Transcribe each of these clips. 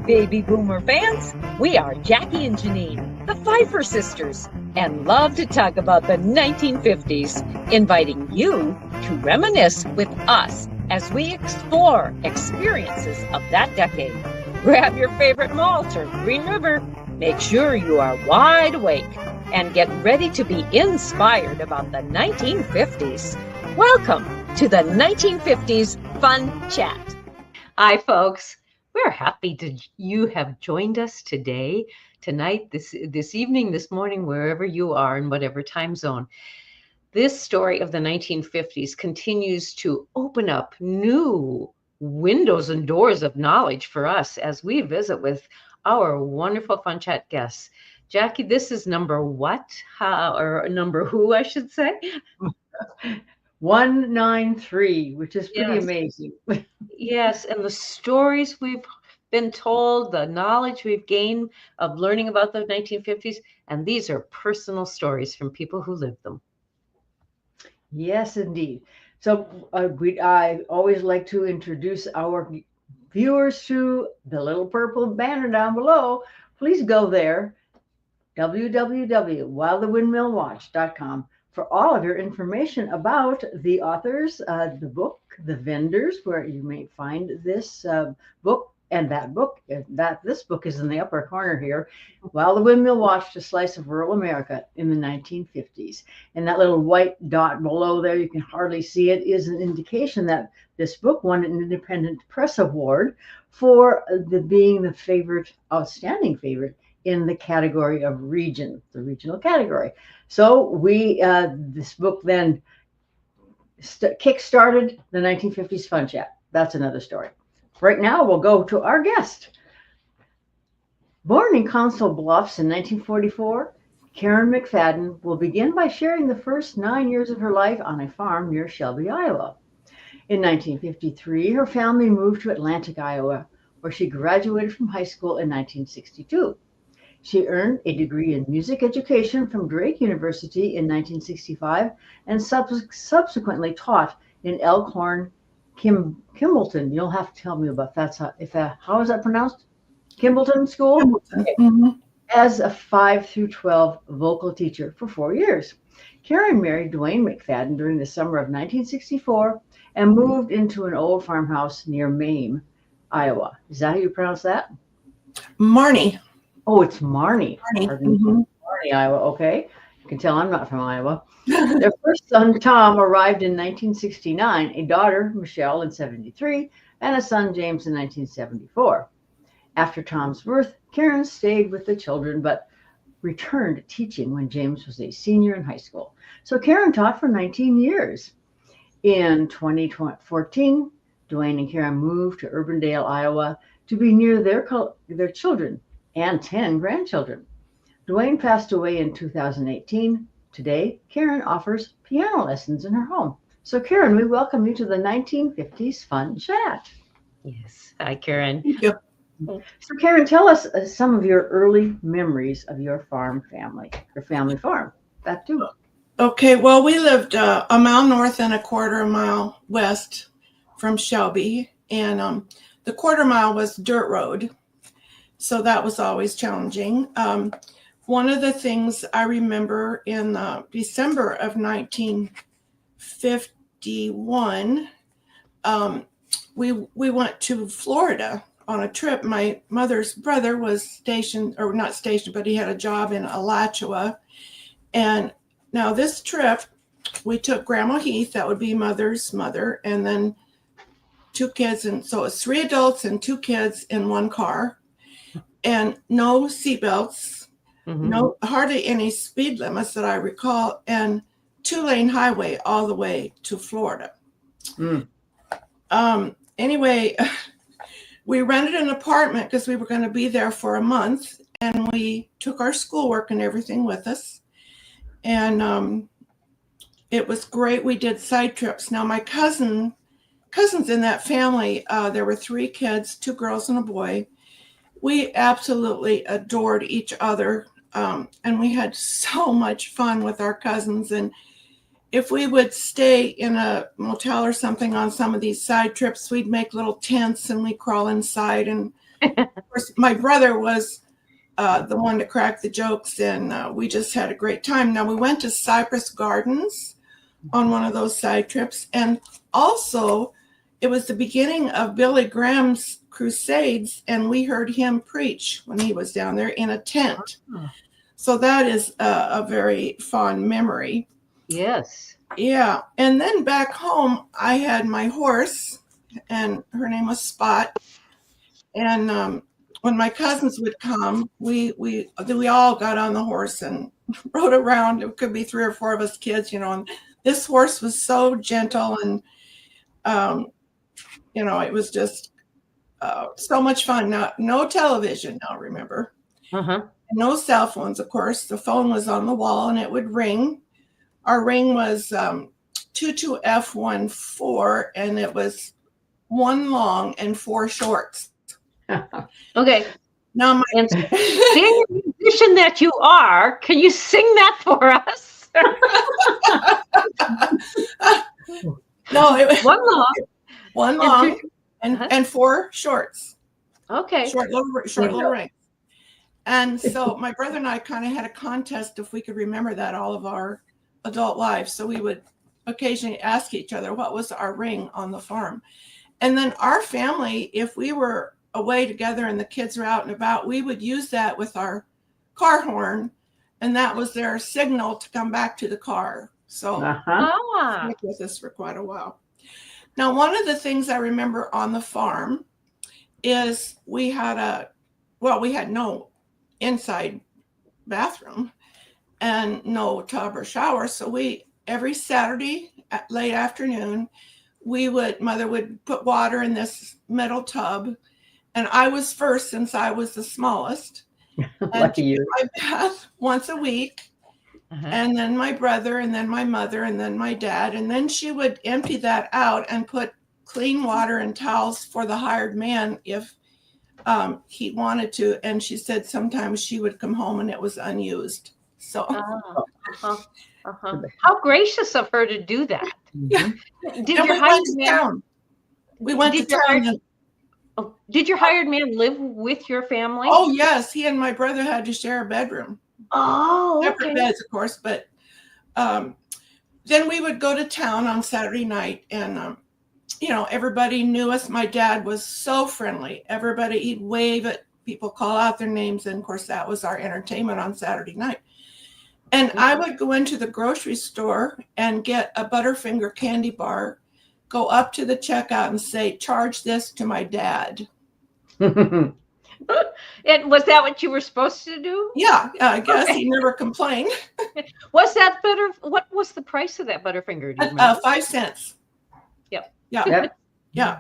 Baby Boomer fans, we are Jackie and Janine, the Pfeiffer sisters, and love to talk about the 1950s, inviting you to reminisce with us as we explore experiences of that decade. Grab your favorite malt or Green River, make sure you are wide awake, and get ready to be inspired about the 1950s. Welcome to the 1950s Fun Chat. Hi, folks. We're happy you have joined us today, tonight, this evening, this morning, wherever you are in whatever time zone. This story of the 1950s continues to open up new windows and doors of knowledge for us as we visit with our wonderful Fun Chat guests. Jackie, this is number what? Or number who, I should say? 193, which is pretty amazing. Yes, and the stories we've been told, the knowledge we've gained of learning about the 1950s, and these are personal stories from people who lived them. Yes, indeed. So I always like to introduce our viewers to the little purple banner down below. Please go there, www.whilethewindmillwatch.com, for all of your information about the authors, the book, the vendors, where you may find this book and that book. This book is in the upper corner here. While the Windmill Watched a Slice of Rural America in the 1950s. And that little white dot below there, you can hardly see it, is an indication that this book won an Independent Press Award for being the outstanding favorite in the category of region, the regional category. So this book then kick-started the 1950s Fun Chat. That's another story. Right now, we'll go to our guest. Born in Council Bluffs in 1944, Karen McFadden will begin by sharing the first 9 years of her life on a farm near Shelby, Iowa. In 1953, her family moved to Atlantic, Iowa, where she graduated from high school in 1962. She earned a degree in music education from Drake University in 1965 and subsequently taught in Elkhorn, Kimballton. You'll have to tell me about that. How is that pronounced? Kimballton School? Kimballton. Okay. Mm-hmm. As a 5 through 12 vocal teacher for 4 years. Karen married Dwayne McFadden during the summer of 1964 and moved into an old farmhouse near Mame, Iowa. Is that how you pronounce that? Marnie. Oh, it's Marnie. Mm-hmm. Marnie, Iowa. Okay. You can tell I'm not from Iowa. Their first son, Tom, arrived in 1969, a daughter, Michelle, in 73, and a son, James, in 1974. After Tom's birth, Karen stayed with the children, but returned to teaching when James was a senior in high school. So Karen taught for 19 years. In 2014, Dwayne and Karen moved to Urbandale, Iowa, to be near their children and 10 grandchildren. Dwayne passed away in 2018. Today, Karen offers piano lessons in her home. So Karen, we welcome you to the 1950s Fun Chat. Yes. Hi, Karen. Thank you. So Karen, tell us some of your early memories of your family, your family farm. That too. Okay, well, we lived a mile north and a quarter mile west from Shelby, and the quarter mile was dirt road. So that was always challenging. One of the things I remember in December of 1951, we went to Florida on a trip. My mother's brother was stationed, or not stationed, but he had a job in Alachua. And now this trip, we took Grandma Heath, that would be mother's mother, and then 2 kids. And so it's 3 adults and 2 kids in one car. And no seatbelts, no hardly any speed limits that I recall, and 2-lane highway all the way to Florida. Anyway, we rented an apartment because we were going to be there for a month, and we took our schoolwork and everything with us. And it was great. We did side trips. Now my cousins in that family, there were 3 kids, 2 girls and a boy. We absolutely adored each other, and we had so much fun with our cousins. And if we would stay in a motel or something on some of these side trips, we'd make little tents and we'd crawl inside and Of course, my brother was the one to crack the jokes, and we just had a great time. Now, we went to Cypress Gardens on one of those side trips, and also it was the beginning of Billy Graham's crusades, and we heard him preach when he was down there in a tent. So that is a very fond memory. Yes. Yeah. And then back home, I had my horse, and her name was Spot. And when my cousins would come, we all got on the horse and rode around. It could be 3 or 4 of us kids, and this horse was so gentle, and it was just so much fun. Now, no television now, remember? No cell phones, of course. The phone was on the wall and it would ring. Our ring was 22F14, and it was 1 long and 4 shorts. Okay. Now, being a musician that you are, can you sing that for us? No, it was 1 long, 1 long and 4 shorts. Okay. Short little rings. And so my brother and I kind of had a contest if we could remember that all of our adult lives. So we would occasionally ask each other what was our ring on the farm. And then our family, if we were away together and the kids were out and about, we would use that with our car horn, and that was their signal to come back to the car. So stuck with us for quite a while. Now, one of the things I remember on the farm is we had no inside bathroom and no tub or shower. So every Saturday at late afternoon, mother would put water in this metal tub, and I was first since I was the smallest. Lucky you. I bath once a week, and then my brother, and then my mother, and then my dad, and then she would empty that out and put clean water and towels for the hired man if he wanted to. And she said sometimes she would come home and it was unused. So how gracious of her to do that. Yeah. Did your hired man? We went to town. Did your hired man live with your family? Oh yes, he and my brother had to share a bedroom. Oh, separate beds, of course. But then we would go to town on Saturday night, and everybody knew us. My dad was so friendly. He'd wave at people, call out their names, and of course that was our entertainment on Saturday night. And I would go into the grocery store and get a Butterfinger candy bar, go up to the checkout and say, "Charge this to my dad." And was that what you were supposed to do? Yeah, I guess he never complained. Was that better? What was the price of that Butterfinger? Do you remember? 5 cents. Yep. Yeah. Yeah.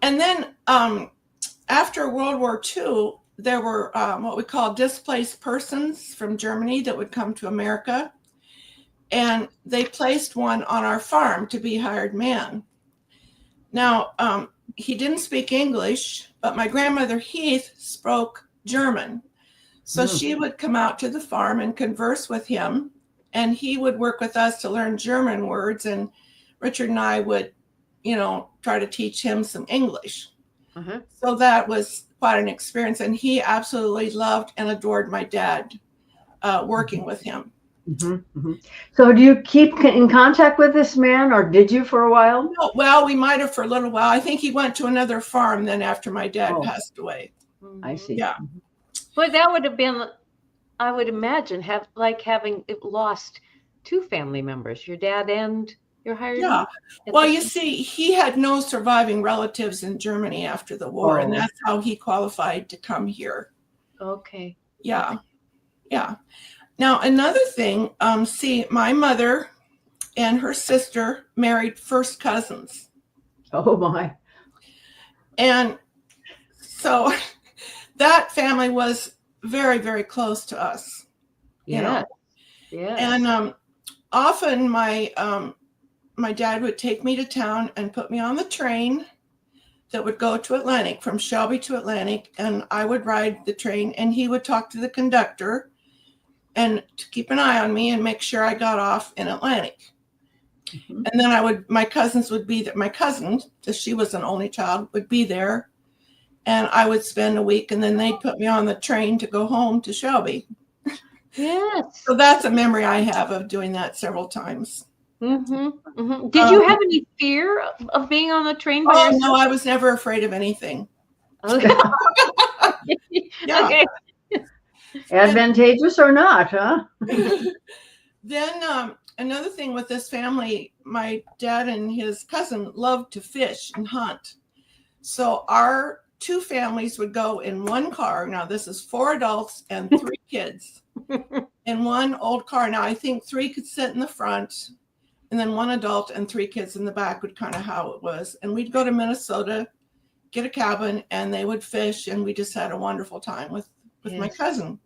And then after World War II, there were what we call displaced persons from Germany that would come to America. And they placed one on our farm to be hired man. Now, he didn't speak English, but my grandmother Heath spoke German. So she would come out to the farm and converse with him, and he would work with us to learn German words. And Richard and I would, try to teach him some English. So that was quite an experience. And he absolutely loved and adored my dad working with him. So do you keep in contact with this man, or did you for a while? No, well, we might have for a little while. I think he went to another farm then after my dad passed away. I see. Yeah. But that would have been, I would imagine, having lost 2 family members, your dad and your hired man. Yeah. Well, you see, he had no surviving relatives in Germany after the war, and that's how he qualified to come here. Okay. Yeah. Yeah. Now, another thing, my mother and her sister married first cousins. Oh, my. And so that family was very, very close to us. Yeah. And often my dad would take me to town and put me on the train that would go to Atlantic, from Shelby to Atlantic, and I would ride the train, and he would talk to the conductor and to keep an eye on me and make sure I got off in Atlantic. And then my cousin, because she was an only child, would be there. and I would spend a week, and then they'd put me on the train to go home to Shelby. Yes. So that's a memory I have of doing that several times. Mm-hmm. Mm-hmm. Did you have any fear of being on the train by yourself? No, I was never afraid of anything. Okay. Yeah. Okay. Advantageous or not, huh? Then another thing with this family, my dad and his cousin loved to fish and hunt. So our two families would go in one car. Now this is 4 adults and 3 kids in one old car. Now I think 3 could sit in the front, and then 1 adult and 3 kids in the back would kind of how it was. And we'd go to Minnesota, get a cabin, and they would fish, and we just had a wonderful time with my cousin.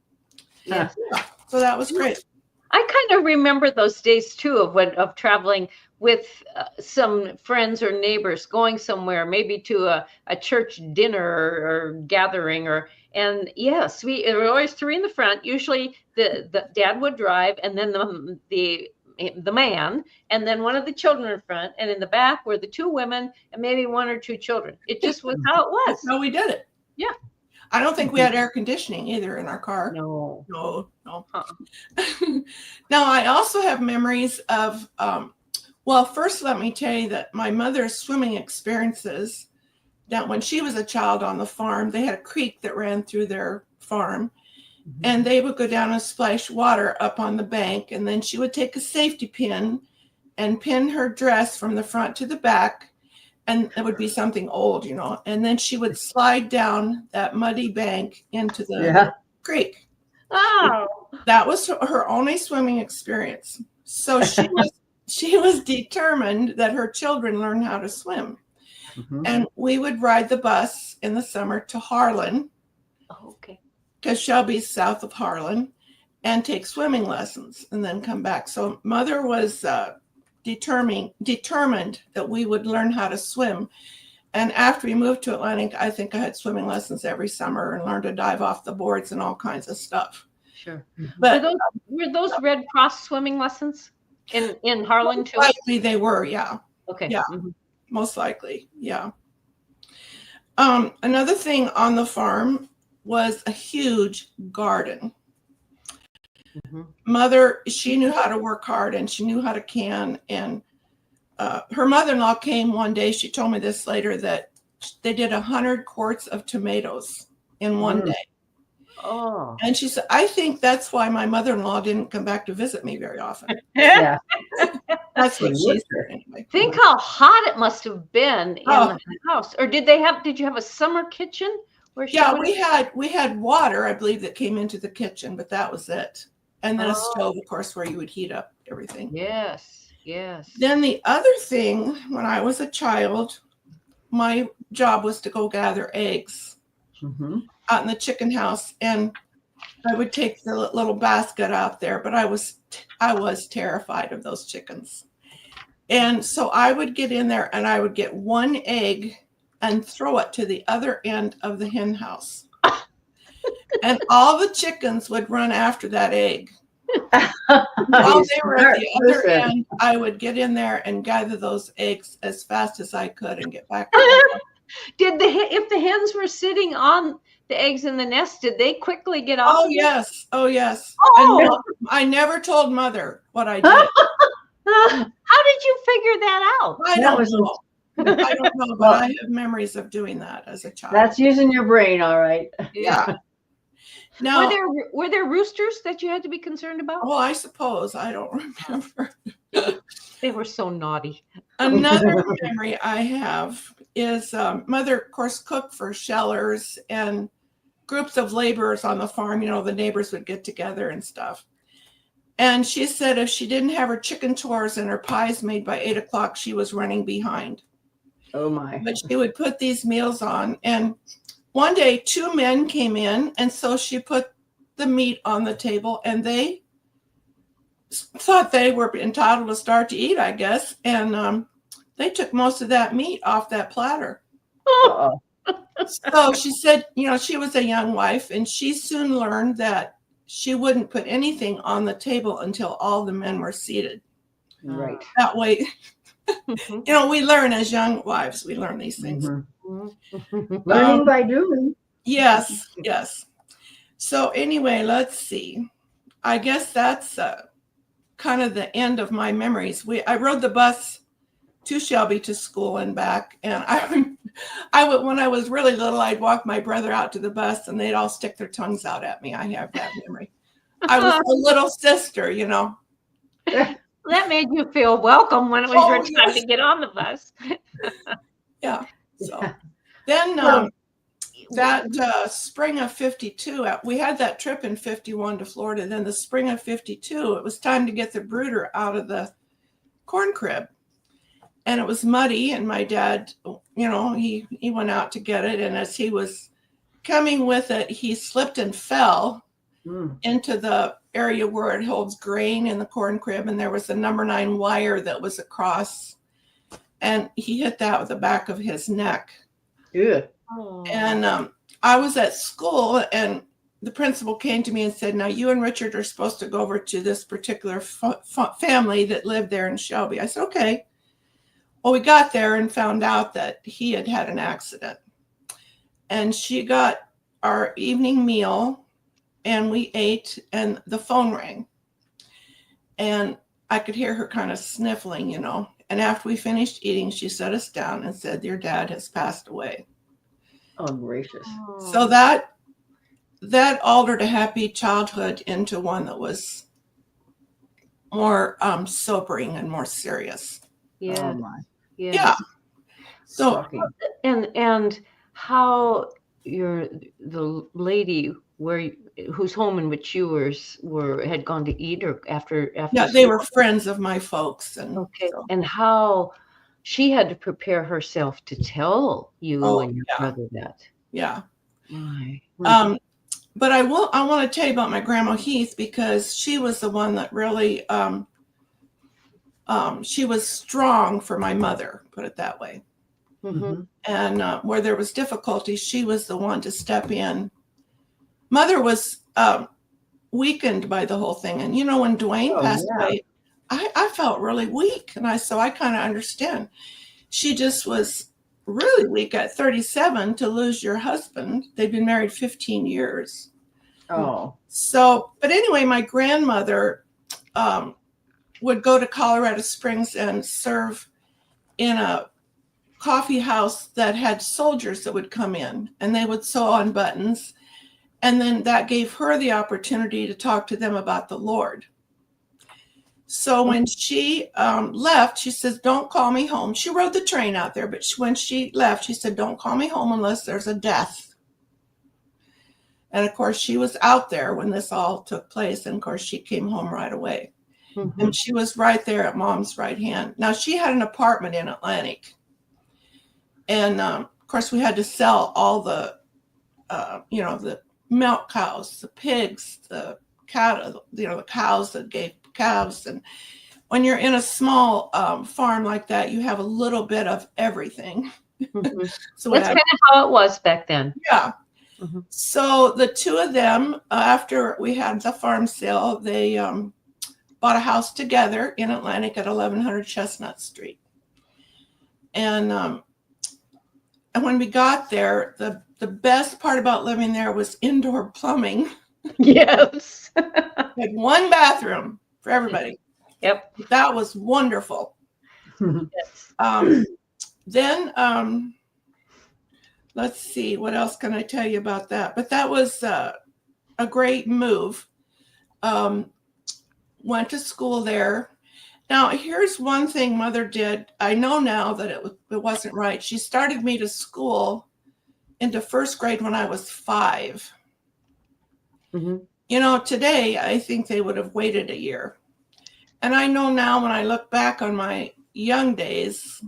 Yeah. So that was great. I kind of remember those days too of traveling with some friends or neighbors, going somewhere, maybe to a church dinner or gathering, and yes, there were always 3 in the front. Usually the dad would drive, and then the man, and then one of the children in front, and in the back were the 2 women and maybe 1 or 2 children. It just was how it was. That's how we did it. Yeah. I don't think we had air conditioning either in our car. No. Uh-uh. Now, I also have memories of, well, first let me tell you that my mother's swimming experiences, that when she was a child on the farm, they had a creek that ran through their farm, and they would go down and splash water up on the bank, and then she would take a safety pin and pin her dress from the front to the back, and it would be something old, and then she would slide down that muddy bank into the creek. Oh, That was her only swimming experience. So she was determined that her children learn how to swim. And we would ride the bus in the summer to Harlan. Oh, okay. Because Shelby's south of Harlan, and take swimming lessons and then come back. So mother was determined that we would learn how to swim. And after we moved to Atlantic, I think I had swimming lessons every summer and learned to dive off the boards and all kinds of stuff. Sure. But were those Red Cross swimming lessons in Harlan too? Likely they were, yeah. Okay. Yeah. Most likely, yeah. Another thing on the farm was a huge garden. Mother, she knew how to work hard, and she knew how to can. And her mother-in-law came one day, she told me this later, that they did 100 quarts of tomatoes in one day. Oh. And she said, I think that's why my mother-in-law didn't come back to visit me very often. Yeah. That's what she said anyway. Think how hot it must have been in the house. Or did you have a summer kitchen? We had water, I believe, that came into the kitchen, but that was it. And then a stove, of course, where you would heat up everything. Yes, yes. Then the other thing, when I was a child, my job was to go gather eggs out in the chicken house. And I would take the little basket out there, but I was terrified of those chickens. And so I would get in there and I would get 1 egg and throw it to the other end of the hen house. And all the chickens would run after that egg. While they were at the other end, I would get in there and gather those eggs as fast as I could and get back. If the hens were sitting on the eggs in the nest, did they quickly get off? Oh, yes. Oh, yes. Oh. And I never told mother what I did. How did you figure that out? I don't know. I don't know, but I have memories of doing that as a child. That's using your brain, all right. Yeah. Now, were there roosters that you had to be concerned about? well, I suppose. I don't remember. They were so naughty. Another memory I have is mother, of course, cooked for shellers and groups of laborers on the farm. The neighbors would get together and stuff. And she said if she didn't have her chicken tours and her pies made by 8 o'clock, she was running behind. Oh, my. But she would put these meals on. And one day, 2 men came in. And so she put the meat on the table. And they thought they were entitled to start to eat, I guess. And they took most of that meat off that platter. Uh-oh. So she said, she was a young wife. And she soon learned that she wouldn't put anything on the table until all the men were seated. Right. That way, we learn as young wives, we learn these things. Learning by doing. Yes, yes. So anyway, let's see. I guess that's kind of the end of my memories. I rode the bus to Shelby to school and back, and I would when I was really little, I'd walk my brother out to the bus, and they'd all stick their tongues out at me. I have that memory. I was the little sister, you know. That made you feel welcome when it was your time to get on the bus. Yeah. So then that spring of 52, we had that trip in 51 to Florida. Then the spring of 52, it was time to get the brooder out of the corn crib. And it was muddy, and my dad, you know, he went out to get it. And as he was coming with it, he slipped and fell into the area where it holds grain in the corn crib. And there was a number 9 wire that was across. And he hit that with the back of his neck. Yeah. And I was at school, and the principal came to me and said, now you and Richard are supposed to go over to this particular family that lived there in Shelby. I said, okay. Well, we got there and found out that he had had an accident. And she got our evening meal, and we ate, and the phone rang. And I could hear her kind of sniffling, you know. And after we finished eating, she set us down and said, your dad has passed away. Oh, gracious. So that altered a happy childhood into one that was more sobering and more serious. Yeah. Oh my. Yeah. So Shocking. And how the lady whose home in which you had gone to eat, or after yeah, they were friends of my folks. And okay. So. And how she had to prepare herself to tell you and your brother that. Yeah. Right. But I want to tell you about my grandma Heath, because she was the one that really she was strong for my mother, put it that way. Mm-hmm. And where there was difficulty, she was the one to step in. Mother was weakened by the whole thing. And, you know, when Dwayne passed away, I felt really weak. And so I kind of understand. She just was really weak at 37 to lose your husband. They'd been married 15 years. Oh. So, but anyway, my grandmother would go to Colorado Springs and serve in a coffee house that had soldiers that would come in, and they would sew on buttons. And then that gave her the opportunity to talk to them about the Lord. So when she left, she says, don't call me home. She rode the train out there, but when she left, she said, don't call me home unless there's a death. And of course, she was out there when this all took place. And of course, she came home right away. Mm-hmm. And she was right there at Mom's right hand. Now, she had an apartment in Atlantic. And of course, we had to sell all the, the milk cows, the pigs, the cattle, the cows that gave calves. And when you're in a small farm like that, you have a little bit of everything. Mm-hmm. So that's kind of how it was back then. Yeah. Mm-hmm. So the two of them, after we had the farm sale, they bought a house together in Atlantic at 1100 Chestnut Street. And when we got there, the best part about living there was indoor plumbing. Yes. Had one bathroom for everybody. Yep. That was wonderful. Yes. Then let's see, what else can I tell you about that? But that was a great move. Went to school there. Now, here's one thing Mother did. I know now that it wasn't right. She started me to school into first grade when I was 5. Mm-hmm. You know, today, I think they would have waited a year. And I know now when I look back on my young days,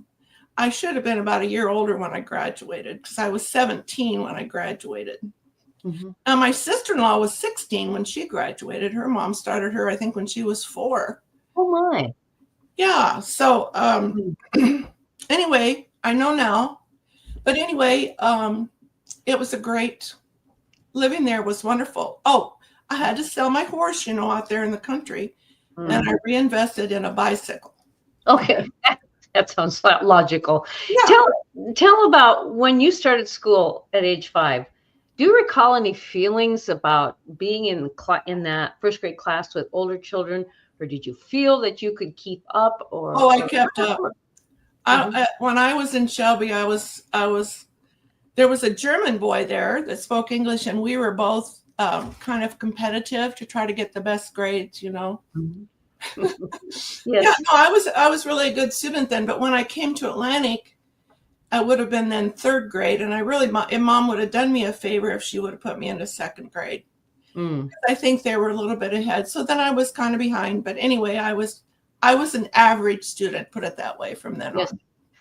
I should have been about a year older when I graduated, because I was 17 when I graduated. Mm-hmm. Now, my sister-in-law was 16 when she graduated. Her mom started her, I think, when she was 4. Oh, my. Yeah. So anyway, I know now. But anyway, it was a great, living there was wonderful. Oh, I had to sell my horse, out there in the country. Mm-hmm. And I reinvested in a bicycle. Okay. That sounds logical. Yeah. tell about when you started school at age 5. Do you recall any feelings about being in that first grade class with older children, or did you feel that you could keep up? Oh, I kept up. Mhm. When I was in Shelby, I was. There was a German boy there that spoke English, and we were both kind of competitive to try to get the best grades. Yes. Yeah, no, I was really a good student then. But when I came to Atlantic, I would have been then third grade, and Mom would have done me a favor if she would have put me into second grade. Mm. I think they were a little bit ahead, so then I was kind of behind. But anyway, I was an average student, put it that way, from then Yes. on.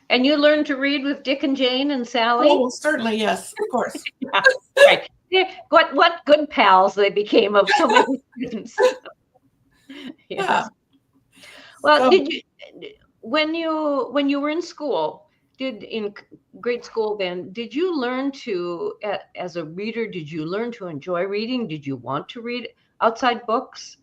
And you learned to read with Dick and Jane and Sally? Oh, certainly, yes, of course. Yeah, right. Yeah, what good pals they became of so many students. Yes. Yeah. Well, So- did you when you were in school, in grade school then, did you learn to as a reader, did you learn to enjoy reading? Did you want to read outside books?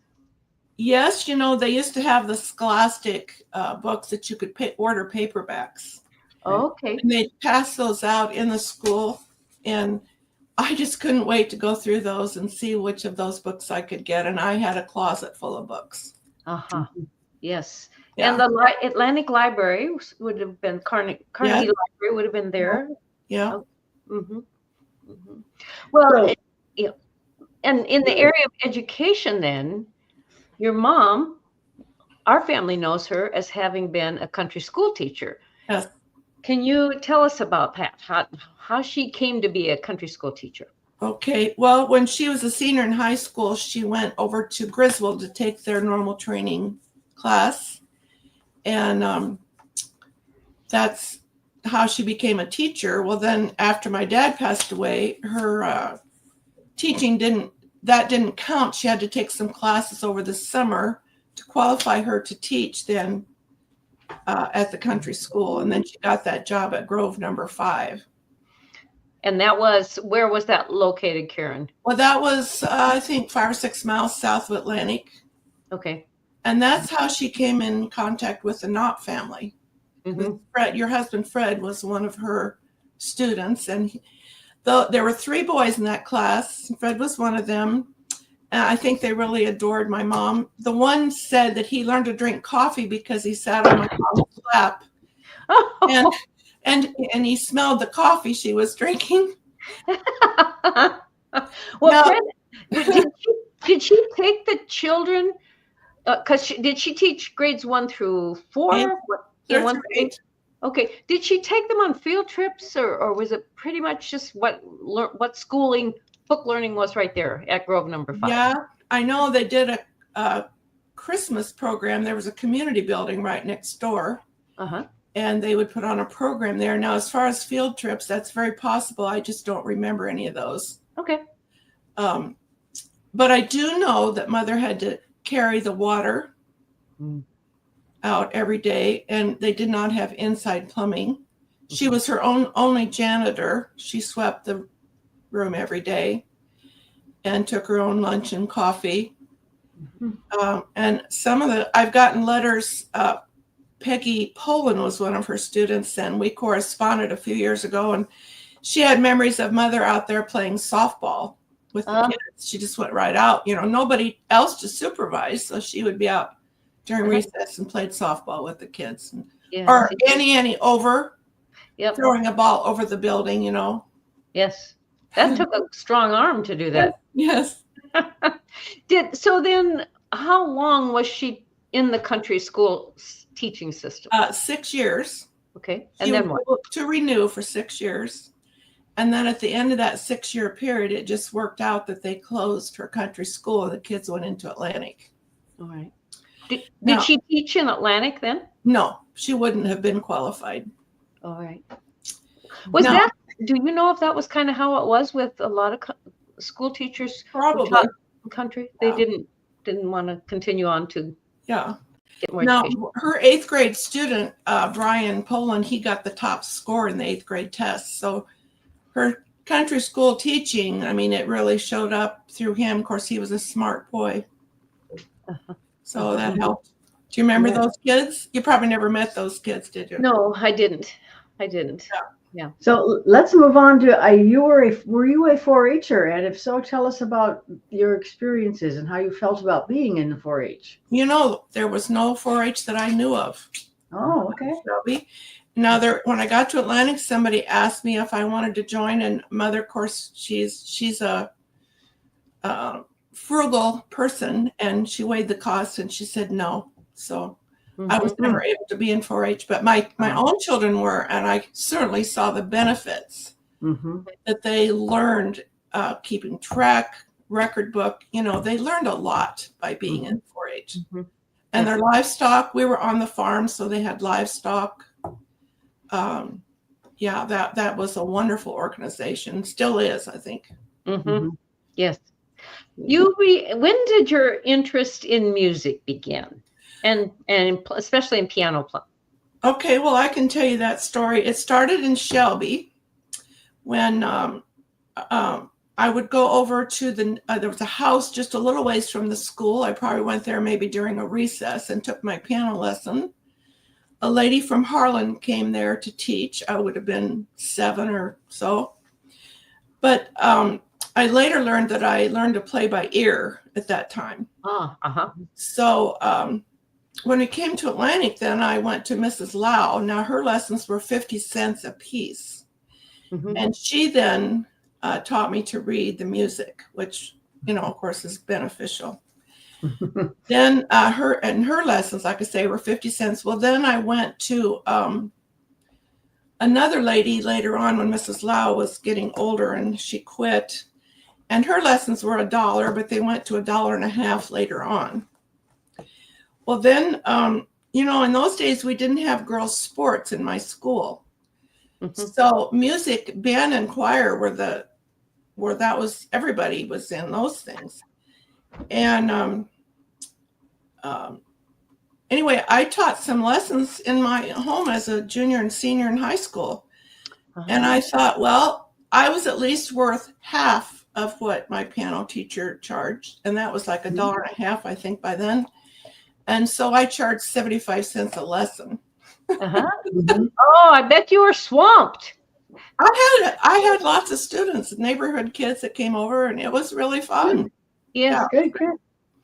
Yes, they used to have the Scholastic books that you could order paperbacks. Okay. And they'd pass those out in the school, and I just couldn't wait to go through those and see which of those books I could get. And I had a closet full of books. Uh-huh. Yes. Yeah. And the Atlantic Library would have been Carnegie Library would have been there. Yeah. Oh, mm-hmm. Mm-hmm. Well, and in the area of education then, your mom, our family knows her as having been a country school teacher. Yes. Can you tell us about that? How she came to be a country school teacher? Okay. Well, when she was a senior in high school, she went over to Griswold to take their normal training class. And that's how she became a teacher. Well, then after my dad passed away, her teaching didn't count. She had to take some classes over the summer to qualify her to teach then at the country school. And then she got that job at Grove number 5. And where was that located, Karen? Well, that was, I think, 5 or 6 miles south of Atlantic. Okay. And that's how she came in contact with the Knott family. Mm-hmm. Fred, your husband, Fred, was one of her students. And there were 3 boys in that class. Fred was one of them. And I think they really adored my mom. The one said that he learned to drink coffee because he sat on my mom's lap. And he smelled the coffee she was drinking. Well, Fred, did she take the children? Because did she teach grades 1 through 4? Third grade. Okay. Did she take them on field trips, or was it pretty much just what schooling, book learning was right there at Grove number 5? Yeah, I know they did a Christmas program. There was a community building right next door. Uh-huh. And they would put on a program there. Now, as far as field trips, that's very possible. I just don't remember any of those. Okay. But I do know that Mother had to carry the water out every day, and they did not have inside plumbing. She was her only janitor. She swept the room every day and took her own lunch and coffee. And I've gotten letters. Peggy Poland was one of her students, and we corresponded a few years ago, and she had memories of Mother out there playing softball with the kids. She just went right out, nobody else to supervise, so she would be out during recess and played softball with the kids. Or Annie over, throwing a ball over the building, Yes, that took a strong arm to do that. Yes. So then how long was she in the country school teaching system? 6 years. Okay. And then what? To renew for 6 years. And then at the end of that 6-year period, it just worked out that they closed her country school and the kids went into Atlantic. All right. Did she teach in Atlantic then? No, she wouldn't have been qualified. All right. Do you know if that was kind of how it was with a lot of school teachers? Probably. Who taught in country? They didn't want to continue on to get more education. Her 8th grade student, Brian Poland, he got the top score in the 8th grade test. So her country school teaching, it really showed up through him. Of course, he was a smart boy. So that helped. Do you remember those kids? You probably never met those kids, did you? No, I didn't. Yeah. Yeah. So let's move on to were you a 4-H'er? And if so, tell us about your experiences and how you felt about being in the 4-H. There was no 4-H that I knew of. Oh, okay. Shelby. Now, when I got to Atlantic, somebody asked me if I wanted to join, and Mother, of course, she's a frugal person, and she weighed the cost, and she said no. So I was never able to be in 4-H, but my own children were, and I certainly saw the benefits that they learned, keeping track, record book. They learned a lot by being in 4-H. And their livestock, we were on the farm, so they had livestock. That was a wonderful organization. Still is, I think. Yes. When did your interest in music begin, and especially in piano playing? Okay, well, I can tell you that story. It started in Shelby when I would go over to there was a house just a little ways from the school. I probably went there maybe during a recess and took my piano lesson. A lady from Harlan came there to teach. I would have been 7 or so. But I later learned that I learned to play by ear at that time. So when we came to Atlantic, then I went to Mrs. Lau. Now, her lessons were 50 cents a piece. And she then taught me to read the music, which, of course, is beneficial. Then her lessons, like I say, were 50 cents. Well, then I went to another lady later on when Mrs. Lau was getting older and she quit. And her lessons were $1, but they went to $1.50 later on. Well, then, in those days, we didn't have girls' sports in my school. So music, band, and choir everybody was in those things. And anyway, I taught some lessons in my home as a junior and senior in high school. And I thought, well, I was at least worth half of what my piano teacher charged. And that was like $1.50, I think, by then. And so I charged 75 cents a lesson. Oh, I bet you were swamped. I had lots of students, neighborhood kids that came over, and it was really fun. Yes. Good.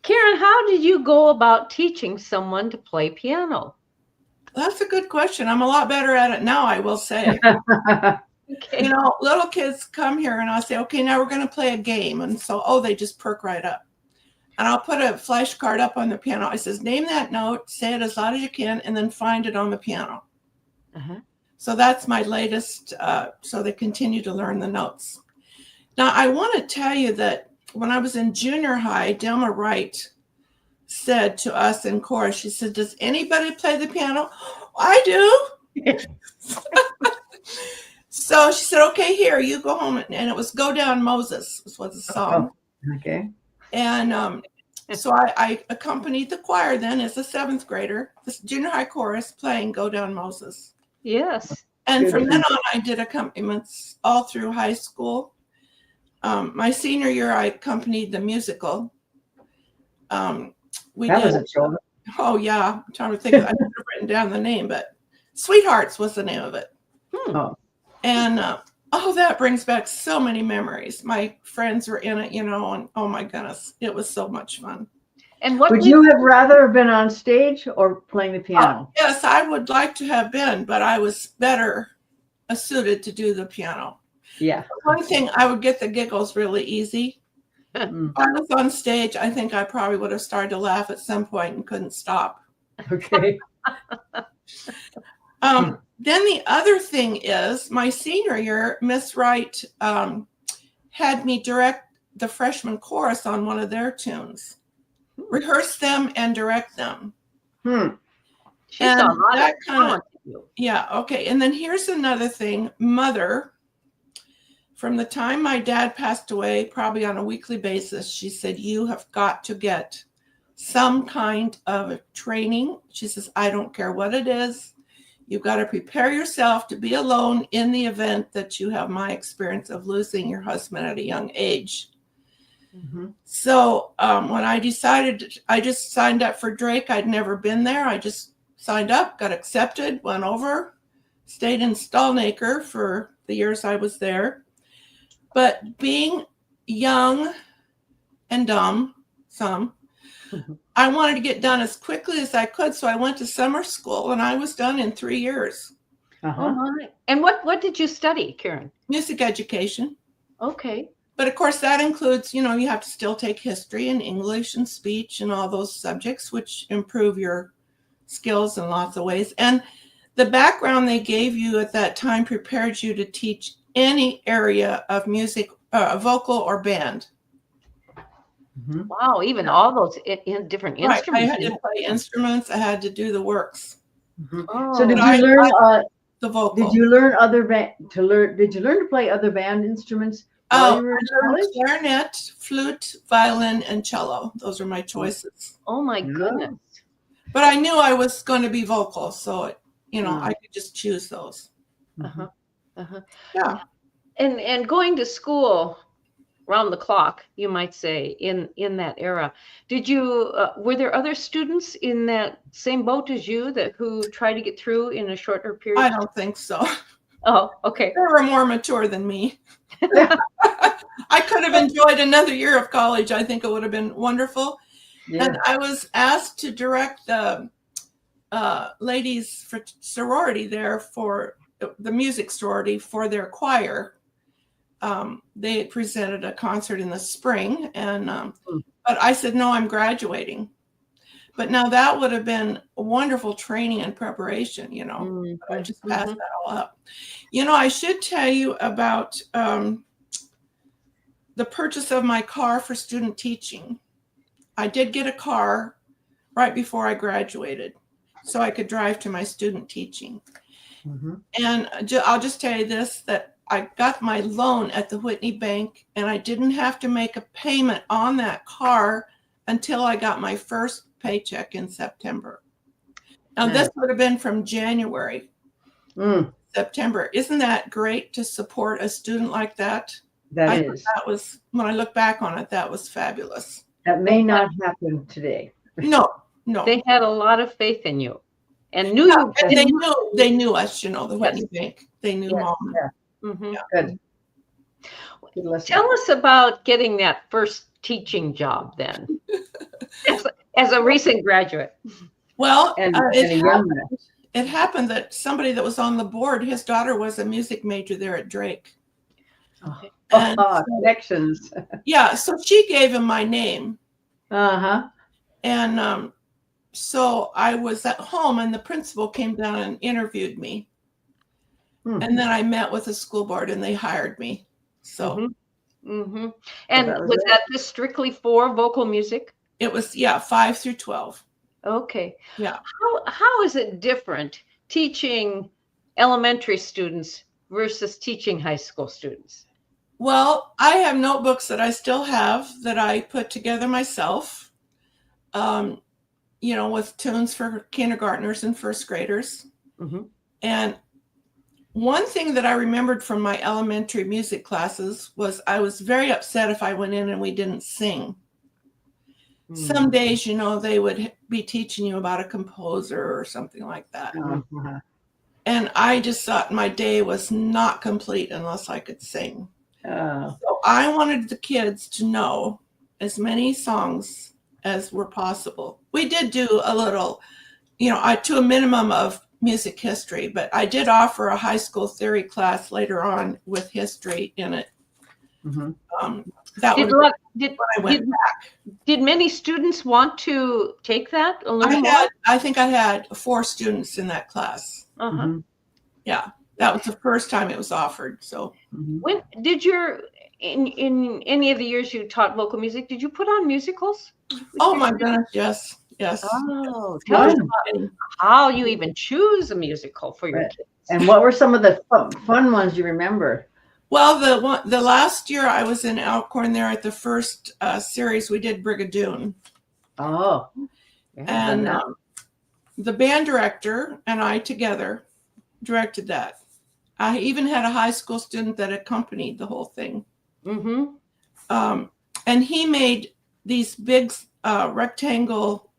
Karen, how did you go about teaching someone to play piano? That's a good question. I'm a lot better at it now, I will say. Okay. Little kids come here and I'll say, okay, now we're going to play a game. And so, they just perk right up. And I'll put a flashcard up on the piano. I says, name that note, say it as loud as you can, and then find it on the piano. So that's my latest. So they continue to learn the notes. Now, I want to tell you that when I was in junior high, Delma Wright said to us in chorus, she said, does anybody play the piano? I do. So she said, okay, here, you go home. And it was Go Down Moses was the song. Okay. And so I accompanied the choir then as a 7th grader, this junior high chorus playing Go Down Moses. Yes. And from then on, I did accompaniments all through high school. My senior year, I accompanied the musical. That was a chore. Oh, yeah. I'm trying to think. I should have written down the name, but Sweethearts was the name of it. And that brings back so many memories. My friends were in it, and oh my goodness, it was so much fun. And what would you have rather been on stage or playing the piano? Yes, I would like to have been, but I was better suited to do the piano. Yeah. One thing, I would get the giggles really easy. If I was on stage, I think I probably would have started to laugh at some point and couldn't stop. Okay. Then the other thing is, my senior year, Miss Wright had me direct the freshman chorus on one of their tunes, rehearse them and direct them. She's and a lot that kind of, yeah, okay. And then here's another thing. Mother, from the time my dad passed away, probably on a weekly basis, she said, you have got to get some kind of training. She says, I don't care what it is. You've got to prepare yourself to be alone in the event that you have my experience of losing your husband at a young age. So when I decided, I just signed up for Drake. I'd never been there. I just signed up, got accepted, went over, stayed in Stallnaker for the years I was there. But being young and dumb, I wanted to get done as quickly as I could. So I went to summer school and I was done in 3 years. Oh my. And what did you study, Karen? Music education. Okay. But of course, that includes, you have to still take history and English and speech and all those subjects, which improve your skills in lots of ways. And the background they gave you at that time prepared you to teach any area of music, vocal or band. Wow, even all those in different instruments. I had to play instruments. I had to do the works. Oh. So did you learn the vocal? Did you learn Did you learn to play other band instruments? I learned clarinet, flute, violin, and cello. Those are my choices. Oh my goodness! But I knew I was going to be vocal, so I could just choose those. Yeah. And going to school round the clock, you might say, in that era. Did you were there other students in that same boat as you who tried to get through in a shorter period? I don't think so. Oh, okay. They were more mature than me. I could have enjoyed another year of college. I think it would have been wonderful. Yeah. And I was asked to direct the ladies for sorority there for the music sorority for their choir. They presented a concert in the spring, and but I said, no, I'm graduating. But now that would have been a wonderful training and preparation, But I just passed that all up. I should tell you about the purchase of my car for student teaching. I did get a car right before I graduated, so I could drive to my student teaching. And I'll just tell you this, that I got my loan at the Whitney Bank, and I didn't have to make a payment on that car until I got my first paycheck in September. Now, this would have been from January, September. Isn't that great to support a student like that? That is. That was, when I look back on it, that was fabulous. That may not happen today. No. They had a lot of faith in you and knew you. They knew us, the Whitney Bank. They knew Mom. Good. Tell us about getting that first teaching job then, as a recent graduate. Well, it happened that somebody that was on the board, his daughter was a music major there at Drake. Connections. Yeah, so she gave him my name. And so I was at home, and the principal came down and interviewed me. And then I met with the school board, and they hired me. So, And was that just strictly for vocal music? It was, 5 through 12. Okay. Yeah. How is it different teaching elementary students versus teaching high school students? Well, I have notebooks that I still have that I put together myself, with tunes for kindergartners and first graders. And one thing that I remembered from my elementary music classes was I was very upset if I went in and we didn't sing. Some days, they would be teaching you about a composer or something like that. And I just thought my day was not complete unless I could sing. So I wanted the kids to know as many songs as were possible. We did do a little, to a minimum of music history, but I did offer a high school theory class later on with history in it. That was when I went back. Did many students want to take that? I think I had 4 students in that class. Yeah, that was the first time it was offered. So, when did in any of the years you taught vocal music, did you put on musicals? Oh my goodness, yes. Oh, tell us about how you even choose a musical for your kids. And what were some of the fun ones you remember? Well, the last year I was in Alcorn there at the first series, we did Brigadoon. And the band director and I together directed that. I even had a high school student that accompanied the whole thing. And he made these big rectangle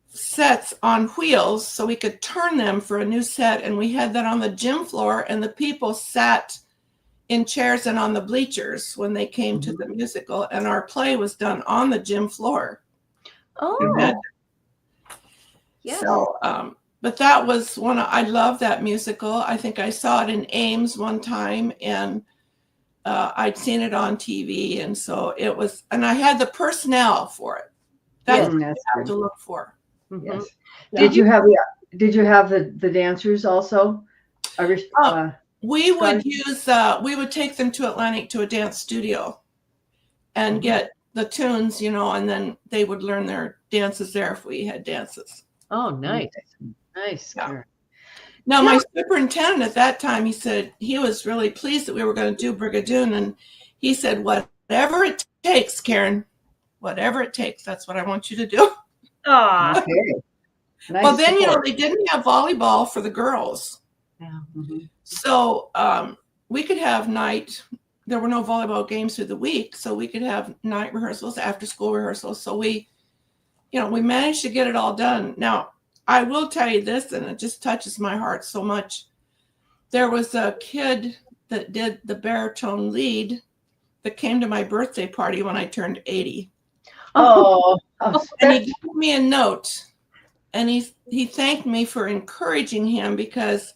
sets on wheels so we could turn them for a new set. And we had that on the gym floor, and the people sat in chairs and on the bleachers when they came to the musical, and our play was done on the gym floor. Oh, yes. So, but that was I love that musical. I think I saw it in Ames one time, and I'd seen it on TV. And so it was, and I had the personnel for it. That's what you have to look for. Yes. Did you have the dancers also? We would we would take them to Atlantic to a dance studio and get the tunes, and then they would learn their dances there if we had dances. Oh, nice. Nice. Yeah. Now, my superintendent at that time, he said he was really pleased that we were going to do Brigadoon. And he said, whatever it takes, Karen, whatever it takes, that's what I want you to do. Okay. Nice well, then, support. they didn't have volleyball for the girls. Yeah. So we could have there were no volleyball games through the week, so we could have night rehearsals, after school rehearsals. So we managed to get it all done. Now, I will tell you this, and it just touches my heart so much. There was a kid that did the baritone lead that came to my birthday party when I turned 80. Oh, and he gave me a note, and he thanked me for encouraging him, because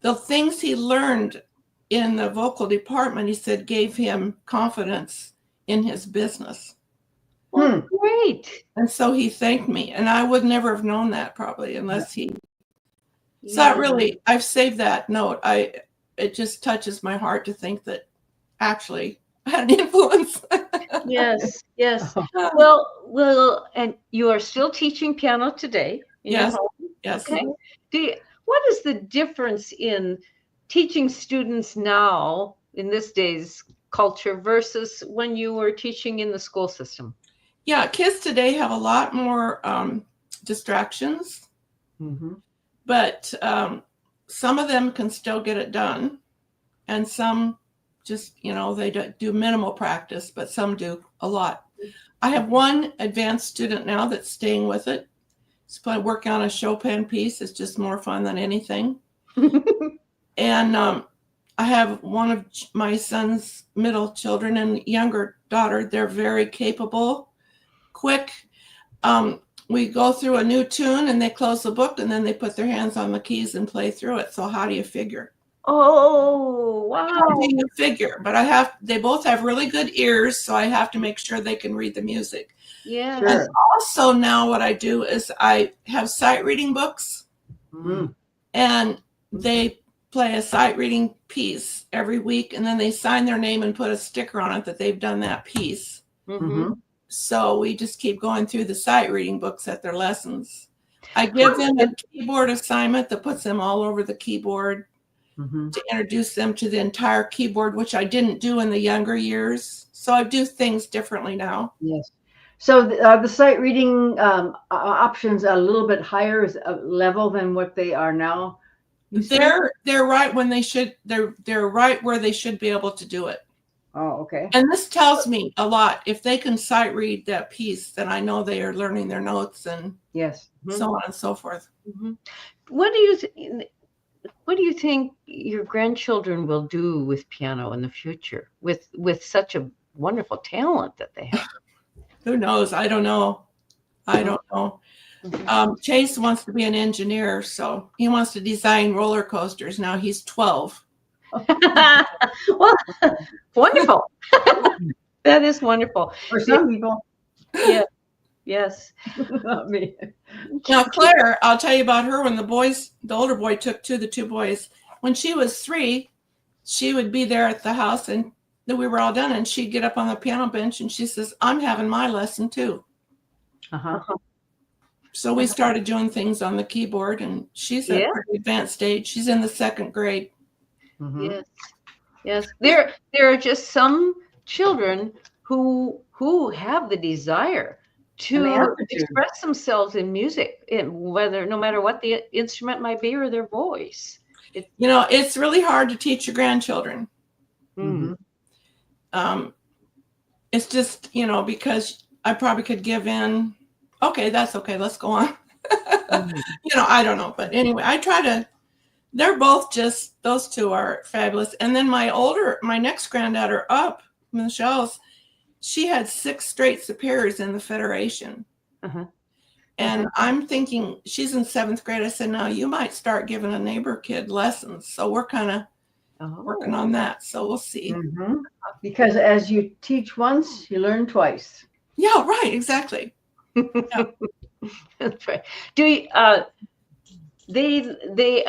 the things he learned in the vocal department, he said, gave him confidence in his business. Well, great. And so he thanked me, and I would never have known that probably unless he. So that really, I've saved that note. It just touches my heart to think that actually I had an influence. Yes. Well, and you are still teaching piano today. Yes. Yes. Okay. What is the difference in teaching students now in this day's culture versus when you were teaching in the school system? Yeah, kids today have a lot more distractions, but some of them can still get it done, and some just, they do minimal practice, but some do a lot. I have one advanced student now that's staying with it. He's working on a Chopin piece. It's just more fun than anything. And I have one of my son's middle children and younger daughter. They're very capable, quick. We go through a new tune and they close the book and then they put their hands on the keys and play through it. So how do you figure? Oh, wow. How do you figure? But they both have really good ears, so I have to make sure they can read the music. Yeah. Sure. And also now what I do is I have sight reading books, and they play a sight reading piece every week, and then they sign their name and put a sticker on it that they've done that piece. So we just keep going through the sight reading books at their lessons. I give them a keyboard assignment that puts them all over the keyboard to introduce them to the entire keyboard, which I didn't do in the younger years. So I do things differently now. Yes. So the sight reading options are a little bit higher level than what they are now. They're right when they should. They're right where they should be able to do it. Oh, okay. And this tells me a lot. If they can sight read that piece, then I know they are learning their notes and so on and so forth. What do you think your grandchildren will do with piano in the future with such a wonderful talent that they have? Who knows? I don't know. Chase wants to be an engineer, so he wants to design roller coasters. Now he's 12. Well, wonderful. That is wonderful. For some people. Yeah. Yes. Not me. Now, Claire, I'll tell you about her. When the older boy took the two boys, when she was 3, she would be there at the house and then we were all done and she'd get up on the piano bench and she says, I'm having my lesson too. So we started doing things on the keyboard, and she's at a pretty advanced stage. She's in the 2nd grade. Yes. There are just some children who have the desire to express themselves in music, no matter what the instrument might be or their voice. It's really hard to teach your grandchildren. It's just, because I probably could give in. Okay, that's okay. Let's go on. I don't know. But anyway, I try to, they're both just, those two are fabulous. And then my next granddaughter up, Michelle's, she had 6 straight superiors in the Federation. And I'm thinking, she's in 7th grade. I said, now you might start giving a neighbor kid lessons. So we're kind of working on that. So we'll see. Because as you teach once, you learn twice. Yeah, right. Exactly. Yeah. That's right. Do you, they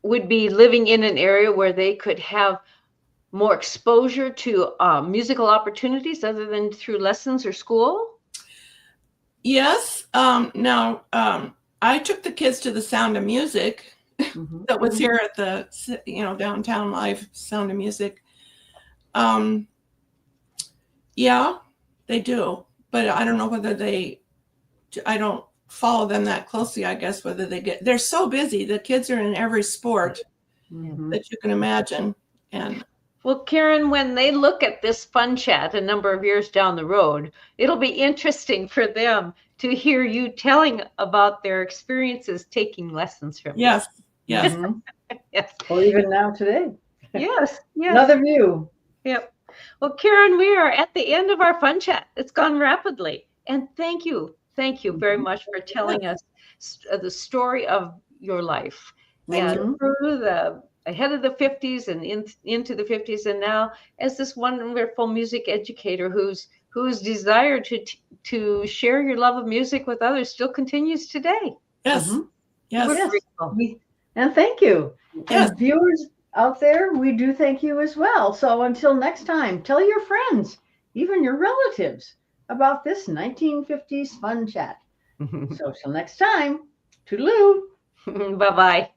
would be living in an area where they could have more exposure to musical opportunities other than through lessons or school? Yes. Now, I took the kids to the Sound of Music that was here at the, downtown live Sound of Music. Yeah, they do. But I don't know whether I don't follow them that closely, I guess, whether they're so busy. The kids are in every sport that you can imagine. And well, Karen, when they look at this fun chat a number of years down the road, it'll be interesting for them to hear you telling about their experiences taking lessons from you. Yes. Yes. Or even now today. Yes. Another view. Yep. Well, Karen, we are at the end of our fun chat. It's gone rapidly. And thank you very much for telling us the story of your life. And through the ahead of the 50s and into the 50s, and now as this wonderful music educator whose desire to share your love of music with others still continues today. Yes. Yes. And thank you. Yes. And viewers out there, we do thank you as well. So until next time, tell your friends, even your relatives, about this 1950s fun chat. So till next time, toodaloo. Bye-bye.